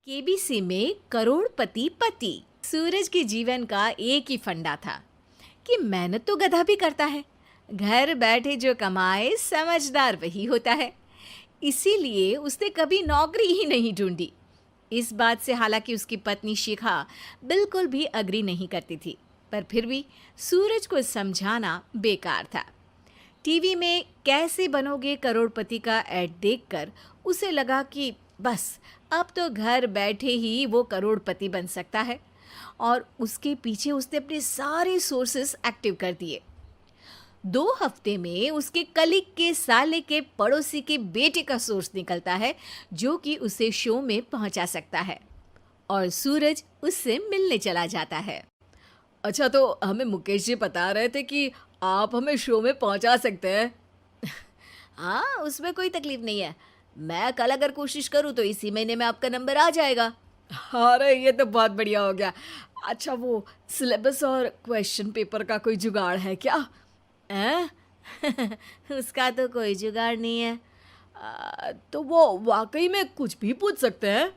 KBC में करोड़पति पति। सूरज के जीवन का एक ही फंडा था कि मेहनत तो गधा भी करता है, घर बैठे जो कमाए समझदार वही होता है। इसीलिए उसने कभी नौकरी ही नहीं ढूंढी। इस बात से हालांकि उसकी पत्नी शिखा बिल्कुल भी अग्री नहीं करती थी, पर फिर भी सूरज को समझाना बेकार था। टीवी में कैसे बनोगे करोड़पति का ऐड देखकर उसे लगा कि बस अब तो घर बैठे ही वो करोड़पति बन सकता है, और उसके पीछे उसने अपने सारे सोर्सेस एक्टिव कर दिए। 2 हफ्ते में उसके कलीग के साले के पड़ोसी के बेटे का सोर्स निकलता है जो कि उसे शो में पहुंचा सकता है, और सूरज उससे मिलने चला जाता है। अच्छा, तो हमें मुकेश जी बता रहे थे कि आप हमें शो में पहुंचा सकते हैं। हाँ, उसमें कोई तकलीफ नहीं है। मैं कल अगर कोशिश करूँ तो इसी महीने में आपका नंबर आ जाएगा। अरे ये तो बहुत बढ़िया हो गया। अच्छा, वो सिलेबस और क्वेश्चन पेपर का कोई जुगाड़ है क्या? हैं? उसका तो कोई जुगाड़ नहीं है। तो वो वाकई में कुछ भी पूछ सकते हैं?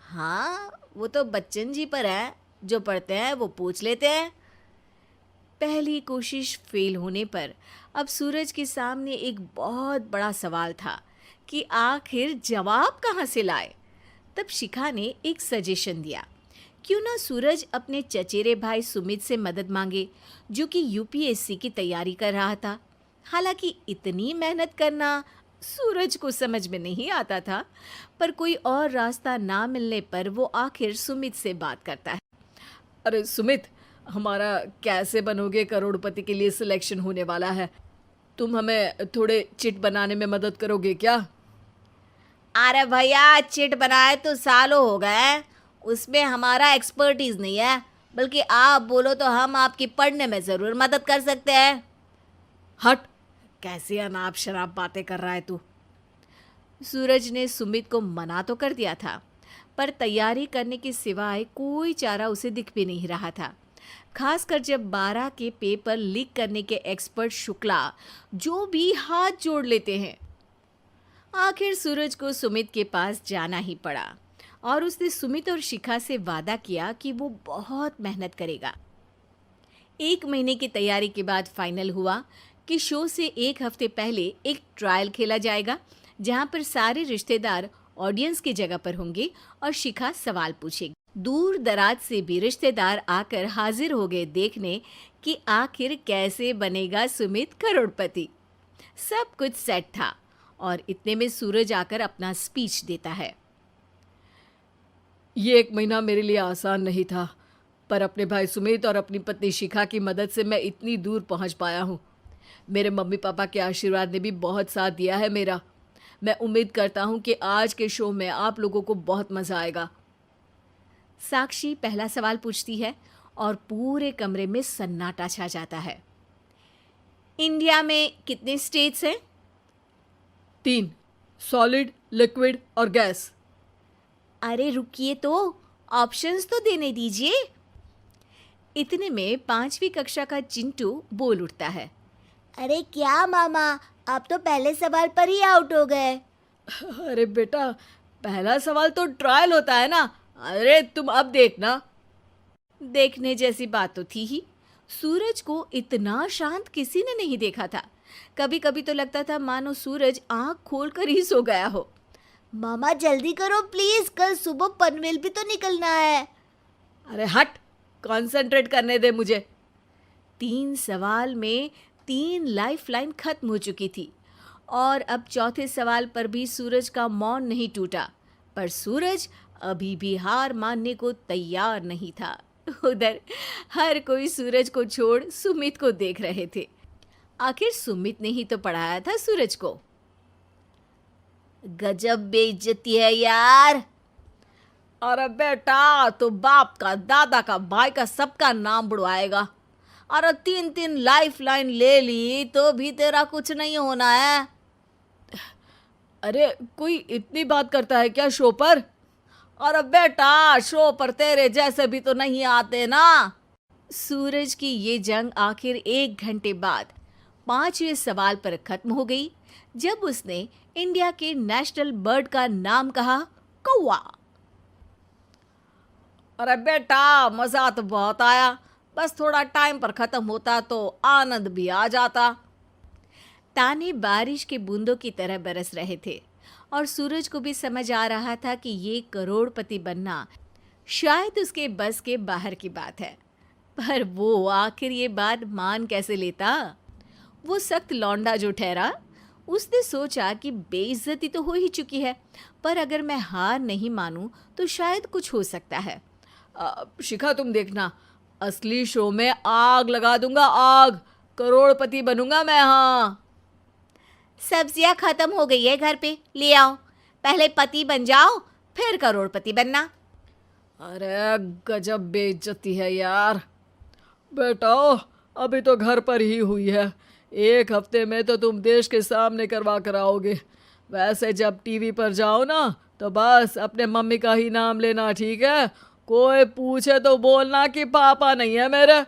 हाँ, वो तो बच्चन जी पर है, जो पढ़ते हैं वो पूछ लेते हैं। पहली कोशिश फेल होने पर अब सूरज के सामने एक बहुत बड़ा सवाल था कि आखिर जवाब कहाँ से लाए। तब शिखा ने एक सजेशन दिया, क्यों ना सूरज अपने चचेरे भाई सुमित से मदद मांगे, जो कि यूपीएससी की तैयारी कर रहा था। हालांकि इतनी मेहनत करना सूरज को समझ में नहीं आता था, पर कोई और रास्ता ना मिलने पर वो आखिर सुमित से बात करता है। अरे सुमित, हमारा कैसे बनोगे करोड़पति के लिए सिलेक्शन होने वाला है। तुम हमें थोड़े चिट बनाने में मदद करोगे क्या? अरे भैया, चिट बनाए तो सालों हो गए, उसमें हमारा एक्सपर्टीज नहीं है, बल्कि आप बोलो तो हम आपकी पढ़ने में ज़रूर मदद कर सकते हैं। हट, कैसी अनाप शराब बातें कर रहा है तू। सूरज ने सुमित को मना तो कर दिया था, पर तैयारी करने के सिवाय कोई चारा उसे दिख भी नहीं रहा था। खासकर जब 12 के पेपर लीक करने के एक्सपर्ट शुक्ला जो भी हाथ जोड़ लेते हैं। आखिर सूरज को सुमित के पास जाना ही पड़ा, और उसने सुमित और शिखा से वादा किया कि वो बहुत मेहनत करेगा। 1 महीने की तैयारी के बाद फाइनल हुआ कि शो से 1 हफ्ते पहले एक ट्रायल खेला जाएगा, जहां पर सारे रिश्तेदार ऑडियंस की जगह पर होंगे और शिखा सवाल पूछेगी। दूर दराज से भी रिश्तेदार आकर हाजिर हो गए देखने कि आखिर कैसे बनेगा सुमित करोड़पति। सब कुछ सेट था, और इतने में सूरज आकर अपना स्पीच देता है। ये 1 महीना मेरे लिए आसान नहीं था, पर अपने भाई सुमित और अपनी पत्नी शिखा की मदद से मैं इतनी दूर पहुंच पाया हूँ। मेरे मम्मी पापा के आशीर्वाद ने भी बहुत साथ दिया है मेरा। मैं उम्मीद करता हूँ कि आज के शो में आप लोगों को बहुत मज़ा आएगा। साक्षी पहला सवाल पूछती है और पूरे कमरे में सन्नाटा छा जाता है। इंडिया में कितने स्टेट्स हैं? 3, सॉलिड, लिक्विड और गैस। अरे रुकिए, तो ऑप्शंस तो देने दीजिए। इतने में 5वीं कक्षा का चिंटू बोल उठता है। अरे क्या मामा, आप तो पहले सवाल पर ही आउट हो गए। अरे बेटा, पहला सवाल तो ट्रायल होता है ना। अरे तुम अब देखना। देखने जैसी बात तो थी ही। सूरज को इतना शांत किसी ने नहीं देखा था। कभी कभी तो लगता था मानो सूरज आंख खोलकर ही सो गया हो। मामा जल्दी करो प्लीज, कल सुबह पनवेल भी तो निकलना है। अरे हट, कंसंट्रेट करने दे मुझे। 3 सवाल में 3 लाइफलाइन खत्म हो चुकी थी, और अब चौथे सवाल पर भी सूरज का मौन नहीं टूटा। पर सूरज अभी भी हार मानने को तैयार नहीं था। उधर हर कोई सूरज को छोड़ सुमित को देख रहे थे। आखिर सुमित ने ही तो पढ़ाया था सूरज को। गजब बेइज्जती है यार। अरे बेटा, तो बाप का, दादा का, भाई का, सबका नाम बुड़वाएगा। अरे 3 लाइफलाइन ले ली तो भी तेरा कुछ नहीं होना है। अरे कोई इतनी बात करता है क्या शो पर? अरे बेटा, शो पर तेरे जैसे भी तो नहीं आते ना। सूरज की ये जंग आखिर 1 घंटे बाद 5वें सवाल पर खत्म हो गई, जब उसने इंडिया के नेशनल बर्ड का नाम कहा, कौवा। अरे बेटा, मजा तो बहुत आया, बस थोड़ा टाइम पर खत्म होता तो आनंद भी आ जाता। ताने बारिश के बूंदों की तरह बरस रहे थे और सूरज को भी समझ आ रहा था कि ये करोड़पति बनना शायद उसके बस के बाहर की बात है। पर वो आखिर ये बात मान कैसे लेता? वो सख्त लौंडा जो ठहरा, उसने सोचा कि बेइज्जती तो हो ही चुकी है, पर अगर मैं हार नहीं मानूं तो शायद कुछ हो सकता है। शिखा, तुम देखना, असली शो में आग लगा दूंगा, आग। करोड़पति बनूंगा मैं। हाँ, सब्जियां खत्म हो गई है घर पे, ले आओ। पहले पति बन जाओ, फिर करोड़पति बनना। अरे गजब बेइज्जती है यार। बेटा, अभी तो घर पर ही हुई है, 1 हफ्ते में तो तुम देश के सामने करवा कर आओगे। वैसे जब टीवी पर जाओ ना तो बस अपने मम्मी का ही नाम लेना, ठीक है? कोई पूछे तो बोलना कि पापा नहीं है मेरे।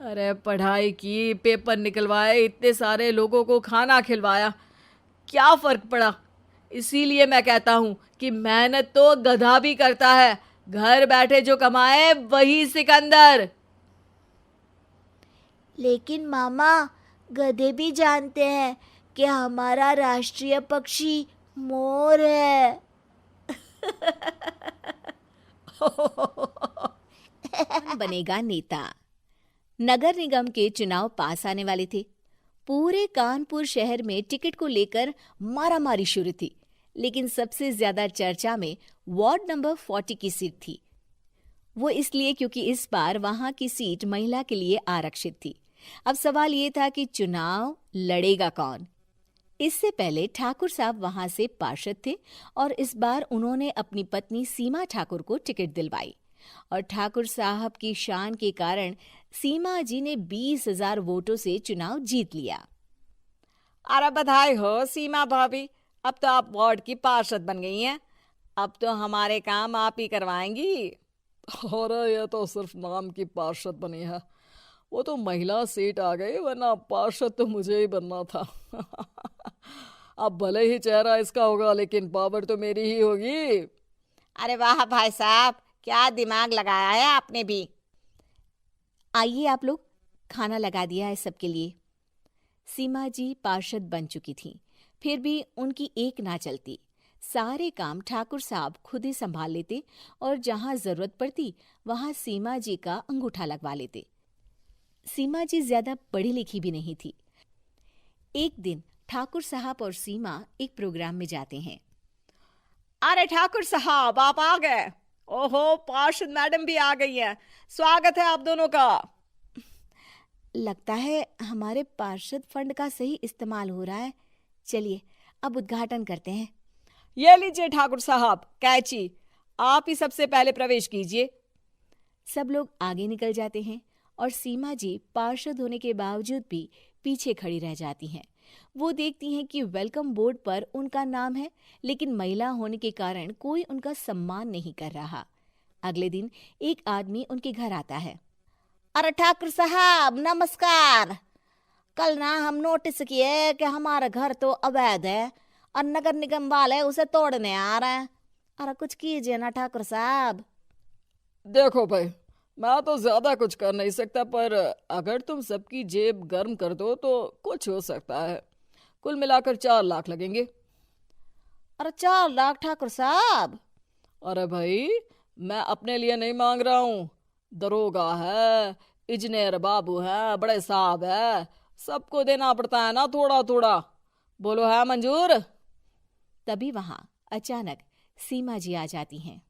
अरे पढ़ाई की, पेपर निकलवाए, इतने सारे लोगों को खाना खिलवाया, क्या फ़र्क पड़ा? इसीलिए मैं कहता हूँ कि मेहनत तो गधा भी करता है, घर बैठे जो कमाए वही सिकंदर। लेकिन मामा, गधे भी जानते हैं कि हमारा राष्ट्रीय पक्षी मोर है। कौन बनेगा नेता? नगर निगम के चुनाव पास आने वाले थे। पूरे कानपुर शहर में टिकट को लेकर मारामारी शुरू थी, लेकिन सबसे ज्यादा चर्चा में वार्ड नंबर 40 की सीट थी। वो इसलिए क्योंकि इस बार वहां की सीट महिला के लिए आरक्षित थी। अब सवाल ये था कि चुनाव लड़ेगा कौन। इससे पहले ठाकुर साहब वहां से पार्षद थे और इस बार उन्होंने अपनी पत्नी सीमा ठाकुर को टिकट दिलवाई और ठाकुर साहब की शान के कारण सीमा जी ने 20,000 वोटों से चुनाव जीत लिया। अरे बधाई हो सीमा भाभी, अब तो आप वार्ड की पार्षद बन गई हैं। अब तो हमारे काम आप ही करवाएंगी। अरे ये तो सिर्फ नाम की पार्षद बनी है, वो तो महिला सीट आ गई, वरना पार्षद तो मुझे ही बनना था। अब भले ही चेहरा इसका होगा लेकिन पावर तो मेरी ही होगी। अरे वाह भाई साहब, क्या दिमाग लगाया है आपने भी। आइए आप लोग, खाना लगा दिया है सबके लिए। सीमा जी पार्षद बन चुकी थीं, फिर भी उनकी एक ना चलती। सारे काम ठाकुर साहब खुद ही संभाल लेते और जहां जरूरत पड़ती वहां सीमा जी का अंगूठा लगवा लेते। सीमा जी ज्यादा पढ़ी लिखी भी नहीं थी। एक दिन ठाकुर साहब और सीमा एक प्रोग्राम में जाते हैं। अरे ठाकुर साहब, आप आ गए। ओहो, पार्षद मैडम भी आ गई हैं। स्वागत है आप दोनों का। लगता है हमारे पार्षद फंड का सही इस्तेमाल हो रहा है। चलिए अब उद्घाटन करते हैं। ये लीजिए ठाकुर साहब, कैची, आप ही सबसे पहले प्रवेश कीजिए। सब लोग आगे निकल जाते हैं और सीमा जी पार्षद होने के बावजूद भी पीछे खड़ी रह जाती हैं। वो देखती हैं कि वेलकम बोर्ड पर उनका नाम है, लेकिन महिला होने के कारण कोई उनका सम्मान नहीं कर रहा। अगले दिन एक आदमी उनके घर आता है। अरे ठाकुर साहब नमस्कार। कल ना हम नोटिस किए कि हमारा घर तो अवैध है और नगर निगम वाले उसे तोड़ने आ रहे हैं। अरे कुछ कीजिए ना ठाकुर साहब। देखो भाई, मैं तो ज्यादा कुछ कर नहीं सकता, पर अगर तुम सबकी जेब गर्म कर दो तो कुछ हो सकता है। कुल मिलाकर 4 लाख लगेंगे। अरे 4 लाख ठाकुर साहब? अरे भाई, मैं अपने लिए नहीं मांग रहा हूँ। दरोगा है, इंजीनियर बाबू है, बड़े साहब है, सबको देना पड़ता है ना थोड़ा थोड़ा। बोलो है मंजूर? तभी वहां अचानक सीमा जी आ जाती हैं।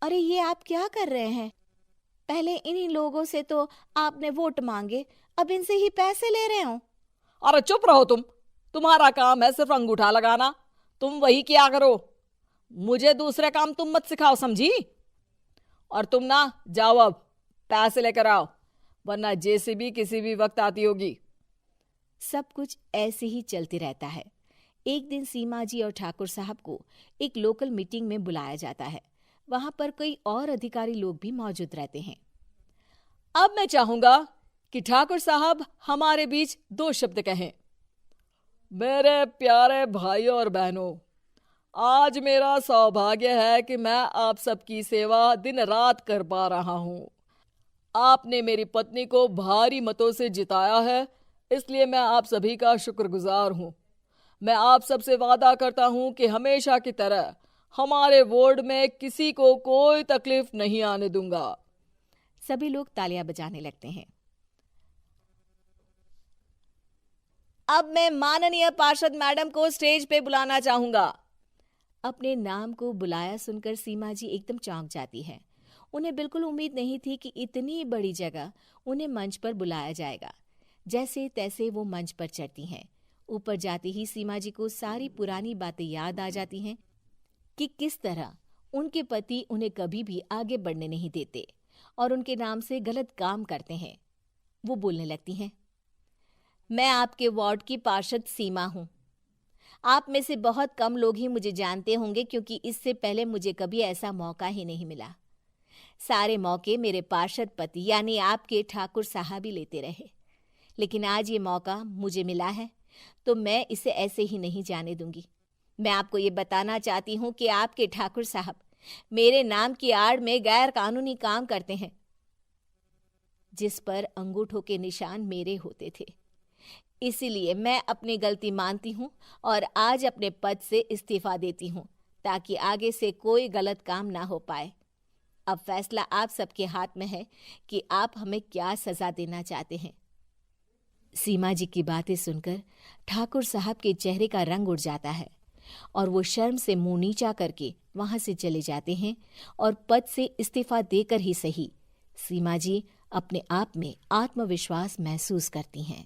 अरे ये आप क्या कर रहे हैं? पहले इन्हीं लोगों से तो आपने वोट मांगे, अब इनसे ही पैसे ले रहे हो। अरे चुप रहो तुम, तुम्हारा काम है सिर्फ अंगूठा लगाना, तुम वही किया करो। मुझे दूसरे काम तुम मत सिखाओ, समझी? और तुम ना जाओ, अब पैसे लेकर आओ, वरना जेसीबी किसी भी वक्त आती होगी। सब कुछ ऐसे ही चलते रहता है। एक दिन सीमा जी और ठाकुर साहब को एक लोकल मीटिंग में बुलाया जाता है। वहां पर कई और अधिकारी लोग भी मौजूद रहते हैं। अब मैं चाहूंगा कि ठाकुर साहब हमारे बीच 2 शब्द कहें। मेरे प्यारे भाइयों और बहनों, आज मेरा सौभाग्य है कि मैं आप सबकी सेवा दिन रात कर पा रहा हूँ। आपने मेरी पत्नी को भारी मतों से जिताया है, इसलिए मैं आप सभी का शुक्रगुजार हूँ। मैं आप सबसे वादा करता हूँ कि हमेशा की तरह हमारे वार्ड में किसी को कोई तकलीफ नहीं आने दूंगा। सभी लोग तालियां बजाने लगते हैं। अब मैं माननीय पार्षद मैडम को स्टेज पे बुलाना चाहूंगा। अपने नाम को बुलाया सुनकर सीमा जी एकदम चौंक जाती है। उन्हें बिल्कुल उम्मीद नहीं थी कि इतनी बड़ी जगह उन्हें मंच पर बुलाया जाएगा। जैसे तैसे वो मंच पर चढ़ती हैं। ऊपर जाते ही सीमा जी को सारी पुरानी बातें याद आ जाती हैं कि किस तरह उनके पति उन्हें कभी भी आगे बढ़ने नहीं देते और उनके नाम से गलत काम करते हैं। वो बोलने लगती हैं, मैं आपके वार्ड की पार्षद सीमा हूँ। आप में से बहुत कम लोग ही मुझे जानते होंगे, क्योंकि इससे पहले मुझे कभी ऐसा मौका ही नहीं मिला। सारे मौके मेरे पार्षद पति यानी आपके ठाकुर साहब ही लेते रहे, लेकिन आज ये मौका मुझे मिला है तो मैं इसे ऐसे ही नहीं जाने दूंगी। मैं आपको ये बताना चाहती हूँ कि आपके ठाकुर साहब मेरे नाम की आड़ में गैर कानूनी काम करते हैं, जिस पर अंगूठों के निशान मेरे होते थे। इसीलिए मैं अपनी गलती मानती हूँ और आज अपने पद से इस्तीफा देती हूँ, ताकि आगे से कोई गलत काम ना हो पाए। अब फैसला आप सबके हाथ में है कि आप हमें क्या सजा देना चाहते हैं। सीमा जी की बातें सुनकर ठाकुर साहब के चेहरे का रंग उड़ जाता है और वो शर्म से मुंह नीचा करके वहां से चले जाते हैं और पद से इस्तीफा देकर ही सही सीमा जी अपने आप में आत्मविश्वास महसूस करती हैं।